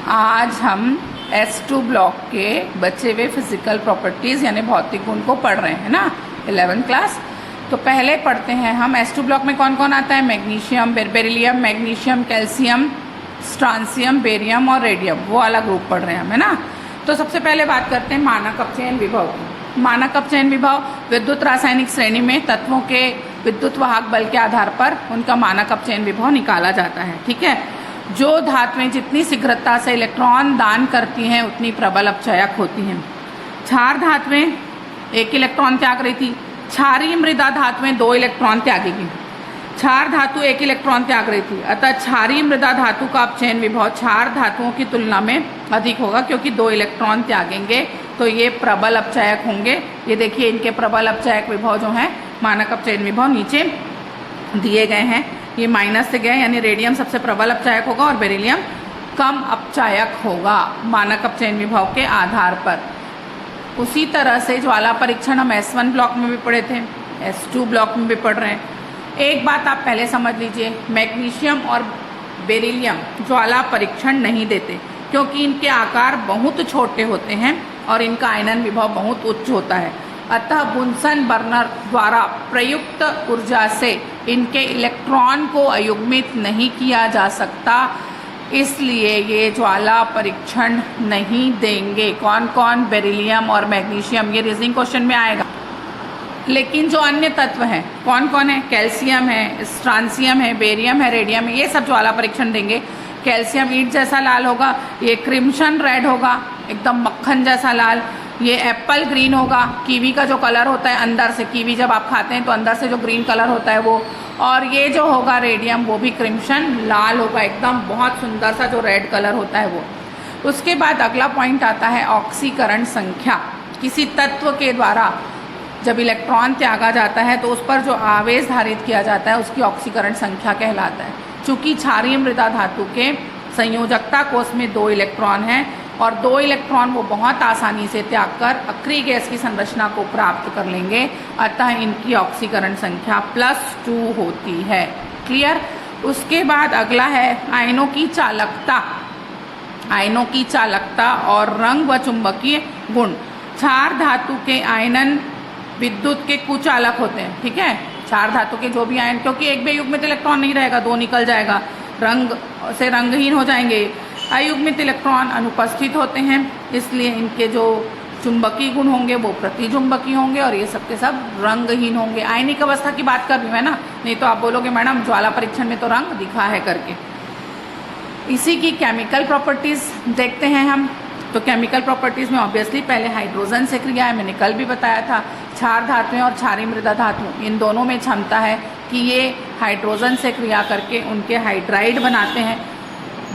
आज हम S2 block के बचे हुए फिजिकल प्रॉपर्टीज़ यानी भौतिक गुण को पढ़ रहे हैं ना, 11th क्लास। तो पहले पढ़ते हैं हम S2 ब्लॉक में कौन कौन आता है। Magnesium, beryllium, magnesium, calcium, strontium, barium और रेडियम, वो वाला ग्रुप पढ़ रहे हैं हम, है ना। तो सबसे पहले बात करते हैं मानक अपचयन विभव की। मानक अपचयन विभव विद्युत रासायनिक श्रेणी में तत्वों के विद्युत वाहक बल के आधार पर उनका मानक अपचयन विभव निकाला जाता है। ठीक है। जो धातुएं जितनी शीघ्रता से इलेक्ट्रॉन दान करती हैं उतनी प्रबल अपचयक होती हैं। क्षार धातुएं 1 इलेक्ट्रॉन त्याग रही थी, क्षारीय मृदा धातुएं 2 इलेक्ट्रॉन त्यागेगी। क्षार धातु 1 इलेक्ट्रॉन त्याग रही थी, अतः क्षारीय मृदा धातु का अपचयन विभव क्षार धातुओं की तुलना में अधिक होगा, क्योंकि 2 इलेक्ट्रॉन त्यागेंगे तो ये प्रबल अपचयक होंगे। ये देखिए इनके प्रबल अपचयक विभव जो है, मानक अपचयन विभव नीचे दिए गए हैं। ये माइनस से गए, यानी रेडियम सबसे प्रबल अपचयक होगा और बेरिलियम कम अपचयक होगा मानक अपचयन विभव के आधार पर। उसी तरह से ज्वाला परीक्षण हम S1 ब्लॉक में भी पढ़े थे, S2 ब्लॉक में भी पढ़ रहे हैं। एक बात आप पहले समझ लीजिए, मैग्नीशियम और बेरिलियम ज्वाला परीक्षण नहीं देते, क्योंकि इनके आकार बहुत छोटे होते हैं और इनका आयनन विभव बहुत उच्च होता है। अतः बुनसन बर्नर द्वारा प्रयुक्त ऊर्जा से इनके इलेक्ट्रॉन को अयुग्मित नहीं किया जा सकता, इसलिए ये ज्वाला परीक्षण नहीं देंगे। कौन कौन? बेरिलियम और मैग्नीशियम। ये रीजनिंग क्वेश्चन में आएगा। लेकिन जो अन्य तत्व हैं कौन कौन है? कैल्शियम है, स्ट्रांसियम है, बेरियम है, रेडियम है, ये सब ज्वाला परीक्षण देंगे। कैल्शियम ईंट जैसा लाल होगा, ये क्रिम्सन रेड होगा, एकदम मक्खन जैसा लाल। ये एप्पल ग्रीन होगा, कीवी का जो कलर होता है अंदर से, कीवी जब आप खाते हैं तो अंदर से जो ग्रीन कलर होता है वो। और ये जो होगा रेडियम, वो भी क्रिम्सन लाल होगा, एकदम बहुत सुंदर सा जो रेड कलर होता है वो। उसके बाद अगला पॉइंट आता है ऑक्सीकरण संख्या। किसी तत्व के द्वारा जब इलेक्ट्रॉन त्यागा जाता है तो उस पर जो आवेश धारित किया जाता है उसकी ऑक्सीकरण संख्या कहलाता है। चूँकि क्षारीय मृदा धातु के संयोजकता कोष में 2 इलेक्ट्रॉन हैं और 2 इलेक्ट्रॉन वो बहुत आसानी से त्याग कर अक्रिय गैस की संरचना को प्राप्त कर लेंगे, अतः इनकी ऑक्सीकरण संख्या +2 होती है। क्लियर। उसके बाद अगला है आयनों की चालकता। आयनों की चालकता और रंग व चुंबकीय गुण। क्षार धातु के आयनन विद्युत के कुचालक होते हैं। ठीक है। क्षार धातु के जो भी आयन, क्योंकि एक भी युग्मित इलेक्ट्रॉन नहीं रहेगा, 2 निकल जाएगा, रंग से रंगहीन हो जाएंगे। अयुग्मित इलेक्ट्रॉन अनुपस्थित होते हैं, इसलिए इनके जो चुंबकीय गुण होंगे वो प्रतिचुंबकीय होंगे और ये सब के सब रंगहीन होंगे। आयनिक अवस्था की बात कर रही हूँ मैं ना, नहीं तो आप बोलोगे मैडम ज्वाला परीक्षण में तो रंग दिखा है करके। इसी की केमिकल प्रॉपर्टीज़ देखते हैं हम। तो केमिकल प्रॉपर्टीज़ में ऑब्वियसली पहले हाइड्रोजन से क्रिया है, मैंने कल भी बताया था। क्षार धातुएं और क्षारीय मृदा धातु, इन दोनों में क्षमता है कि ये हाइड्रोजन से क्रिया करके उनके हाइड्राइड बनाते हैं।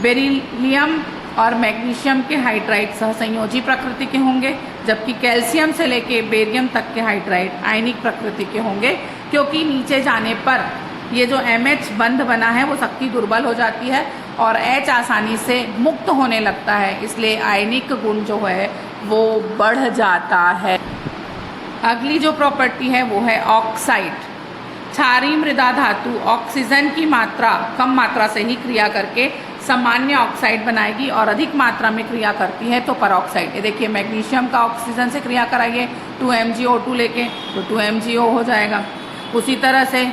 बेरिलियम और मैग्नीशियम के हाइड्राइड सहसंयोजी प्रकृति के होंगे, जबकि कैल्शियम से लेके बेरियम तक के हाइड्राइड आयनिक प्रकृति के होंगे, क्योंकि नीचे जाने पर ये जो MH बंध बना है वो शक्ति दुर्बल हो जाती है और H आसानी से मुक्त होने लगता है, इसलिए आयनिक गुण जो है वो बढ़ जाता है। अगली जो प्रॉपर्टी है वो है ऑक्साइड। क्षारीय मृदा धातु ऑक्सीजन की मात्रा कम मात्रा से ही क्रिया करके सामान्य ऑक्साइड बनाएगी और अधिक मात्रा में क्रिया करती है तो परऑक्साइड। ये देखिए मैग्नीशियम का ऑक्सीजन से क्रिया कराइए 2MgO2 लेके तो 2MgO हो जाएगा। उसी तरह से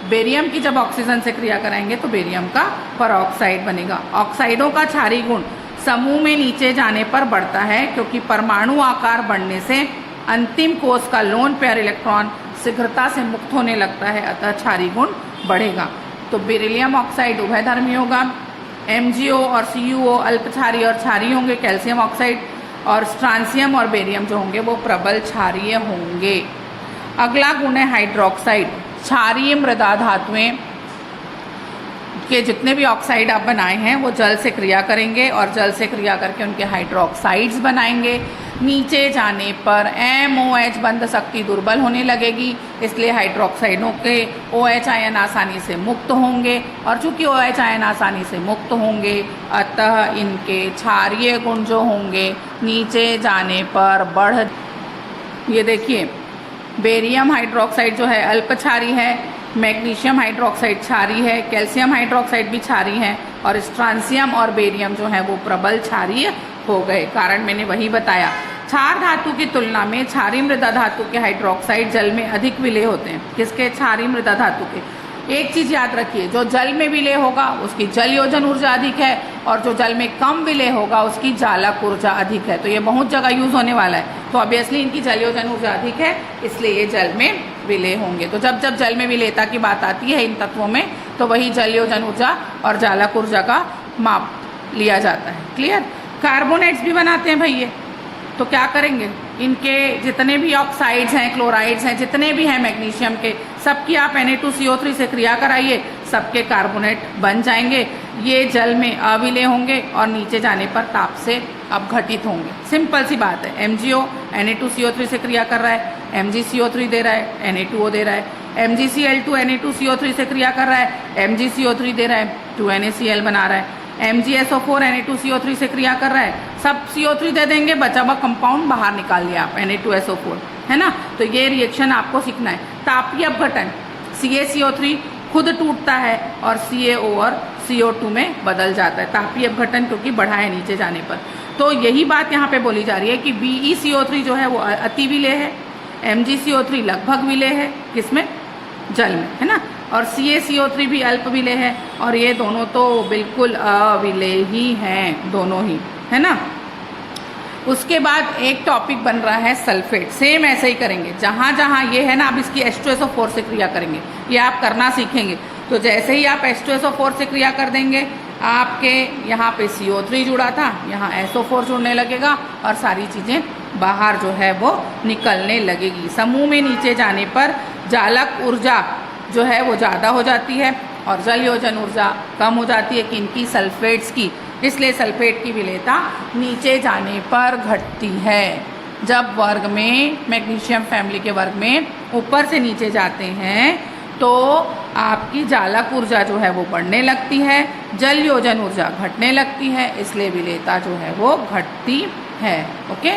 बेरियम की जब ऑक्सीजन से क्रिया कराएंगे तो बेरियम का परऑक्साइड बनेगा। ऑक्साइडों का क्षारीय गुण समूह में नीचे जाने पर बढ़ता है, क्योंकि परमाणु आकार बढ़ने से अंतिम कोष का लोन पेयर इलेक्ट्रॉन शीघ्रता से मुक्त होने लगता है, अतः क्षारीय गुण बढ़ेगा। तो बेरिलियम ऑक्साइड उभयधर्मी होगा। MgO और CuO अल्प क्षारीय और क्षारीय होंगे। कैल्शियम ऑक्साइड और स्ट्रांसियम और बेरियम जो होंगे वो प्रबल क्षारीय होंगे। अगला गुण है हाइड्रोक्साइड। क्षारीय मृदा धातुएं के जितने भी ऑक्साइड आप बनाए हैं वो जल से क्रिया करेंगे और जल से क्रिया करके उनके हाइड्रोक्साइड्स बनाएंगे। नीचे जाने पर MOH बंध शक्ति दुर्बल होने लगेगी, इसलिए हाइड्रोक्साइडों के OH आयन आसानी से मुक्त होंगे और चूंकि OH आयन आसानी से मुक्त होंगे अतः इनके क्षारीय गुण जो होंगे नीचे जाने पर बढ़। ये देखिए बेरियम हाइड्रोक्साइड जो है अल्प क्षारीय है, मैग्नीशियम हाइड्रोक्साइड क्षारीय है, कैल्शियम हाइड्रोक्साइड भी क्षारीय है और स्ट्रांसियम और बेरियम जो है वो प्रबल क्षारीय हो गए। कारण मैंने वही बताया, क्षार धातु की तुलना में क्षारीय मृदा धातु के हाइड्रोक्साइड जल में अधिक विलय होते हैं। किसके? क्षारीय मृदा धातु के। एक चीज याद रखिए, जो जल में विलय होगा उसकी जल योजन ऊर्जा अधिक है, और जो जल में कम विलय होगा उसकी जालक ऊर्जा अधिक है। तो ये बहुत जगह यूज होने वाला है। तो ऑब्वियसली इनकी जल योजन ऊर्जा अधिक है, इसलिए ये जल में विलय होंगे। तो जब जब जल में विलयता की बात आती है इन तत्वों में, तो वही जल योजन ऊर्जा और जालक ऊर्जा का माप लिया जाता है। क्लियर? कार्बोनेट्स भी बनाते हैं भैया, तो क्या करेंगे, इनके जितने भी ऑक्साइड्स हैं, क्लोराइड्स हैं, जितने भी हैं मैग्नीशियम के, सबकी आप Na2CO3 से क्रिया कराइए, सबके कार्बोनेट बन जाएंगे। ये जल में अविलय होंगे और नीचे जाने पर ताप से अपघटित होंगे। सिंपल सी बात है। MgO Na2CO3 से क्रिया कर रहा है, MgCO3 दे रहा है, Na2O दे रहा है। MgCl2 Na2CO3 से क्रिया कर रहा है, MgCO3 दे रहा है, 2NaCl बना रहा है। MgSO4 Na2CO3 से क्रिया कर रहा है, सब CO3 दे देंगे, बचा हुआ कंपाउंड बाहर निकाल लिया आप, Na2SO4, है ना। तो ये रिएक्शन आपको सीखना है। तापीय अपघटन, CaCO3 खुद टूटता है और CaO और CO2 में बदल जाता है। तापीय अपघटन क्योंकि बढ़ा है नीचे जाने पर। तो यही बात यहाँ पे बोली जा रही है कि BeCO3 जो है वो अति विलय है, MgCO3 लगभग विलय है, किसमें? जल में, है ना। और CaCO3 भी अल्प विलय है, और ये दोनों तो बिल्कुल अविलय ही हैं, दोनों ही, है ना। उसके बाद एक टॉपिक बन रहा है सल्फेट। सेम ऐसे ही करेंगे, जहाँ जहाँ ये है ना, अब इसकी H2SO4 से क्रिया करेंगे, ये आप करना सीखेंगे। तो जैसे ही आप H2SO4 से क्रिया कर देंगे, आपके यहाँ पे CO3 जुड़ा था, यहाँ SO4 जुड़ने लगेगा और सारी चीज़ें बाहर जो है वो निकलने लगेगी। समूह में नीचे जाने पर जालक ऊर्जा जो है वो ज़्यादा हो जाती है और जल योजन ऊर्जा कम हो जाती है, किनकी? सल्फेट्स की। इसलिए सल्फेट की विलेयता नीचे जाने पर घटती है। जब वर्ग में, मैग्नीशियम फैमिली के वर्ग में ऊपर से नीचे जाते हैं तो आपकी जालक ऊर्जा जो है वो बढ़ने लगती है, जल योजन ऊर्जा घटने लगती है, इसलिए विलेयता जो है वो घटती है। ओके।